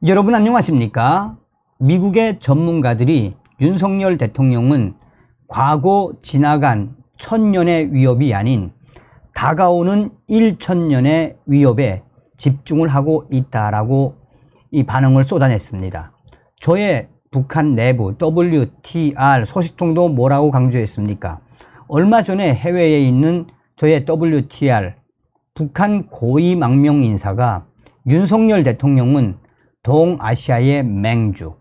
여러분 안녕하십니까? 미국의 전문가들이 윤석열 대통령은 과거 지나간 1000년의 위협이 아닌 다가오는 1000년의 위협에 집중을 하고 있다라고 이 반응을 쏟아냈습니다. 저의 북한 내부 WTR 소식통도 뭐라고 강조했습니까? 얼마 전에 해외에 있는 저의 WTR 북한 고위 망명 인사가 윤석열 대통령은 동아시아의 맹주,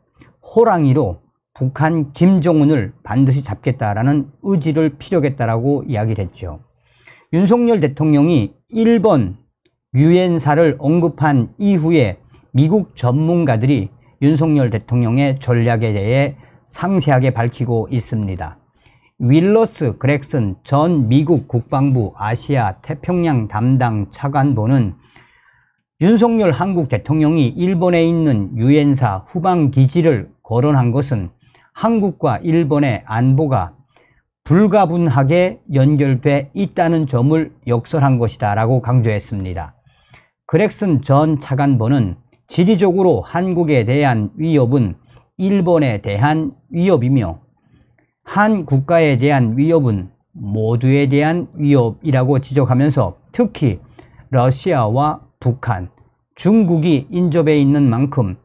호랑이로 북한 김정은을 반드시 잡겠다라는 의지를 피력했다라고 이야기를 했죠. 윤석열 대통령이 일본 유엔사를 언급한 이후에 미국 전문가들이 윤석열 대통령의 전략에 대해 상세하게 밝히고 있습니다. 윌러스 그렉슨 전 미국 국방부 아시아 태평양 담당 차관보는 윤석열 한국 대통령이 일본에 있는 유엔사 후방기지를 거론한 것은 한국과 일본의 안보가 불가분하게 연결돼 있다는 점을 역설한 것이다 라고 강조했습니다. 그렉슨 전 차관보는 지리적으로 한국에 대한 위협은 일본에 대한 위협이며 한 국가에 대한 위협은 모두에 대한 위협이라고 지적하면서 특히 러시아와 북한, 중국이 인접해 있는 만큼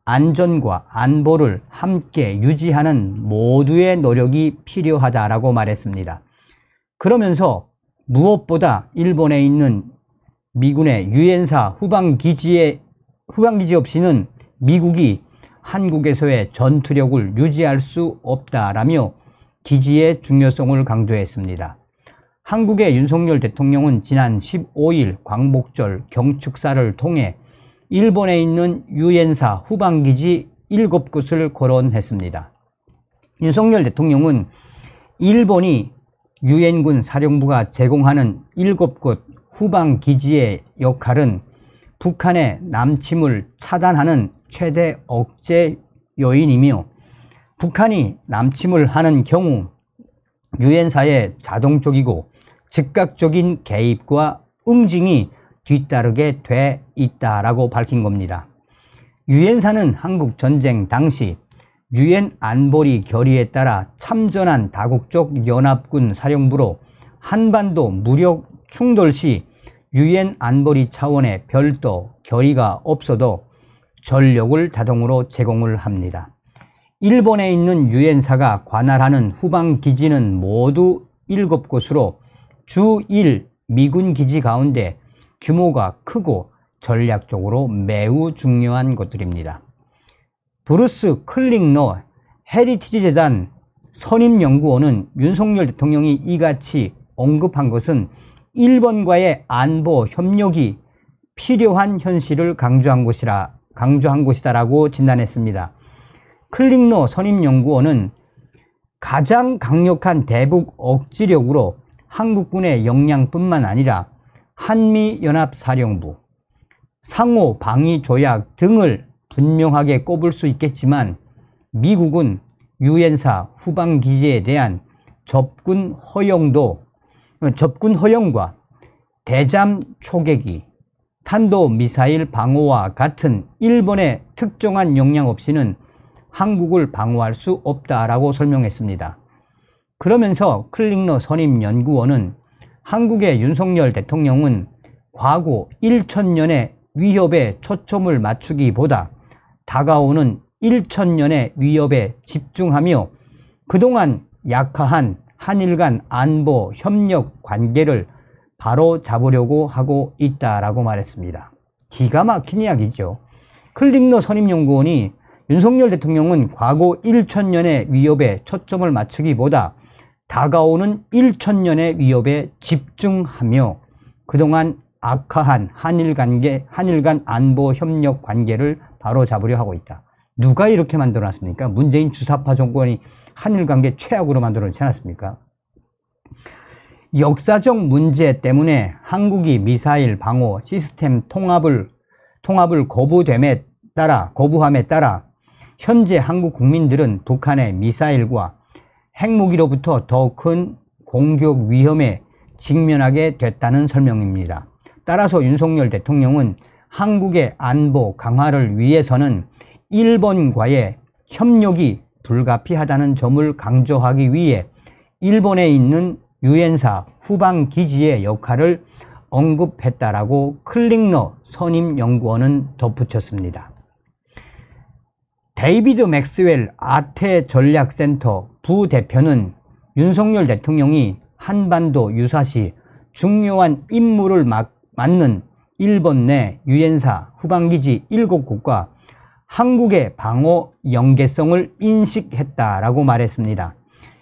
안전과 안보를 함께 유지하는 모두의 노력이 필요하다라고 말했습니다. 그러면서 무엇보다 일본에 있는 미군의 유엔사 후방기지 없이는 미국이 한국에서의 전투력을 유지할 수 없다라며 기지의 중요성을 강조했습니다. 한국의 윤석열 대통령은 지난 15일 광복절 경축사를 통해 일본에 있는 유엔사 후방기지 7곳을 거론했습니다. 윤석열 대통령은 일본이 유엔군 사령부가 제공하는 7곳 후방기지의 역할은 북한의 남침을 차단하는 최대 억제 요인이며 북한이 남침을 하는 경우 유엔사의 자동적이고 즉각적인 개입과 응징이 뒤따르게 돼 있다라고 밝힌 겁니다. 유엔사는 한국 전쟁 당시 유엔 안보리 결의에 따라 참전한 다국적 연합군 사령부로 한반도 무력 충돌 시 유엔 안보리 차원의 별도 결의가 없어도 전력을 자동으로 제공을 합니다. 일본에 있는 유엔사가 관할하는 후방기지는 모두 7곳으로 주 1 미군 기지 가운데 규모가 크고 전략적으로 매우 중요한 것들입니다. 브루스 클링너 헤리티지 재단 선임연구원은 윤석열 대통령이 이같이 언급한 것은 일본과의 안보 협력이 필요한 현실을 강조한 것이다라고 진단했습니다. 클링너 선임연구원은 가장 강력한 대북 억지력으로 한국군의 역량뿐만 아니라 한미연합사령부, 상호방위조약 등을 분명하게 꼽을 수 있겠지만 미국은 유엔사 후방기지에 대한 접근 허용과 대잠 초계기, 탄도미사일 방어와 같은 일본의 특정한 역량 없이는 한국을 방어할 수 없다라고 설명했습니다. 그러면서 클링너 선임연구원은 한국의 윤석열 대통령은 과거 1000년의 위협에 초점을 맞추기보다 다가오는 1000년의 위협에 집중하며 그동안 약화한 한일 간 안보 협력 관계를 바로 잡으려고 하고 있다라고 말했습니다. 기가 막힌 이야기죠. 클링너 선임연구원이 윤석열 대통령은 과거 1000년의 위협에 초점을 맞추기보다 다가오는 1000년의 위협에 집중하며 그동안 악화한 한일 간 안보 협력 관계를 바로 잡으려 하고 있다. 누가 이렇게 만들어 놨습니까? 문재인 주사파 정권이 한일 관계 최악으로 만들어 놓지 않았습니까? 역사적 문제 때문에 한국이 미사일 방어 시스템 통합을 거부함에 따라 현재 한국 국민들은 북한의 미사일과 핵무기로부터 더 큰 공격 위험에 직면하게 됐다는 설명입니다. 따라서 윤석열 대통령은 한국의 안보 강화를 위해서는 일본과의 협력이 불가피하다는 점을 강조하기 위해 일본에 있는 유엔사 후방기지의 역할을 언급했다라고 클링너 선임연구원은 덧붙였습니다. 데이비드 맥스웰 아태전략센터 부대표는 윤석열 대통령이 한반도 유사시 중요한 임무를 맡는 일본 내 유엔사 후방기지 7곳과 한국의 방어 연계성을 인식했다라고 말했습니다.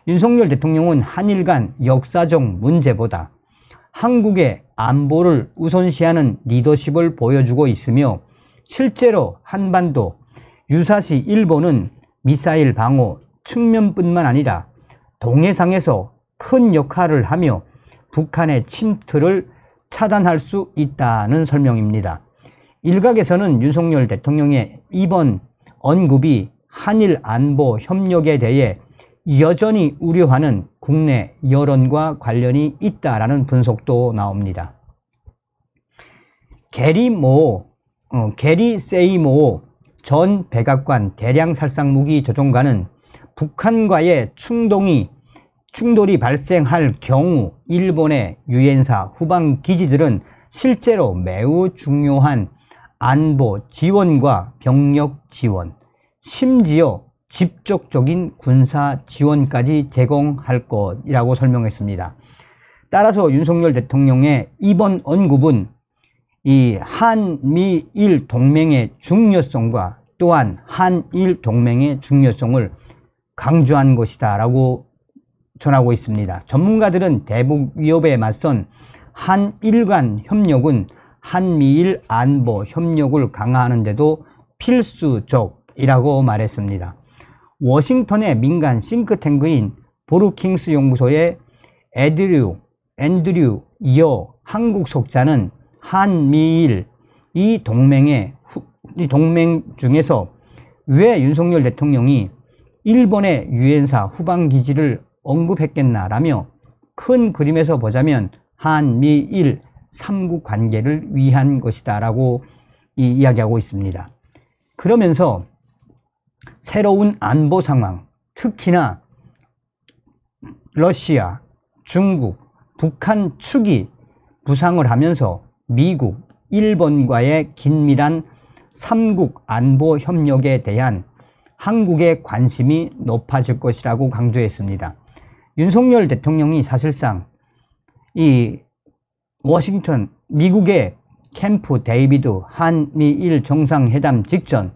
윤석열 대통령은 한일 간 역사적 문제보다 한국의 안보를 우선시하는 리더십을 보여주고 있으며 실제로 한반도 유사시 일본은 미사일 방어 측면뿐만 아니라 동해상에서 큰 역할을 하며 북한의 침투를 차단할 수 있다는 설명입니다. 일각에서는 윤석열 대통령의 이번 언급이 한일 안보 협력에 대해 여전히 우려하는 국내 여론과 관련이 있다라는 분석도 나옵니다. 게리 세이모 전 백악관 대량살상무기 조종관은 북한과의 충돌이 발생할 경우 일본의 유엔사 후방기지들은 실제로 매우 중요한 안보 지원과 병력 지원, 심지어 직접적인 군사 지원까지 제공할 것이라고 설명했습니다. 따라서 윤석열 대통령의 이번 언급은 이 한미일 동맹의 중요성과 또한 한일 동맹의 중요성을 강조한 것이다 라고 전하고 있습니다. 전문가들은 대북 위협에 맞선 한일 간 협력은 한미일 안보 협력을 강화하는 데도 필수적이라고 말했습니다. 워싱턴의 민간 싱크탱크인 브루킹스 연구소의 앤드류 여 한국 속자는 한미일 이 동맹 중에서 왜 윤석열 대통령이 일본의 유엔사 후방기지를 언급했겠나라며 큰 그림에서 보자면 한미일 3국 관계를 위한 것이다 라고 이야기하고 있습니다. 그러면서 새로운 안보 상황, 특히나 러시아, 중국, 북한 측이 부상을 하면서 미국, 일본과의 긴밀한 3국 안보 협력에 대한 한국의 관심이 높아질 것이라고 강조했습니다. 윤석열 대통령이 사실상 이 워싱턴, 미국의 캠프 데이비드 한미일 정상회담 직전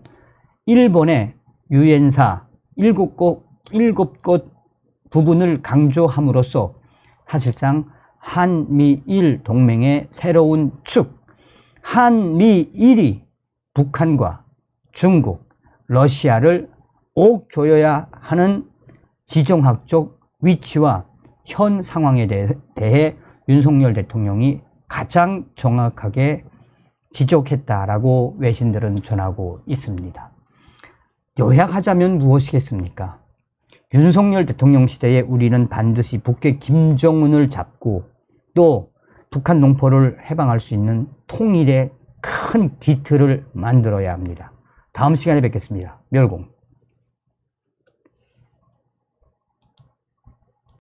일본의 유엔사 7곳 부분을 강조함으로써 사실상 한미일 동맹의 새로운 축, 한미일이 북한과 중국, 러시아를 옥조여야 하는 지정학적 위치와 현 상황에 대해 윤석열 대통령이 가장 정확하게 지적했다라고 외신들은 전하고 있습니다. 요약하자면 무엇이겠습니까? 윤석열 대통령 시대에 우리는 반드시 북괴 김정은을 잡고 또 북한 농포를 해방할 수 있는 통일의 큰 기틀을 만들어야 합니다. 다음 시간에 뵙겠습니다. 멸공.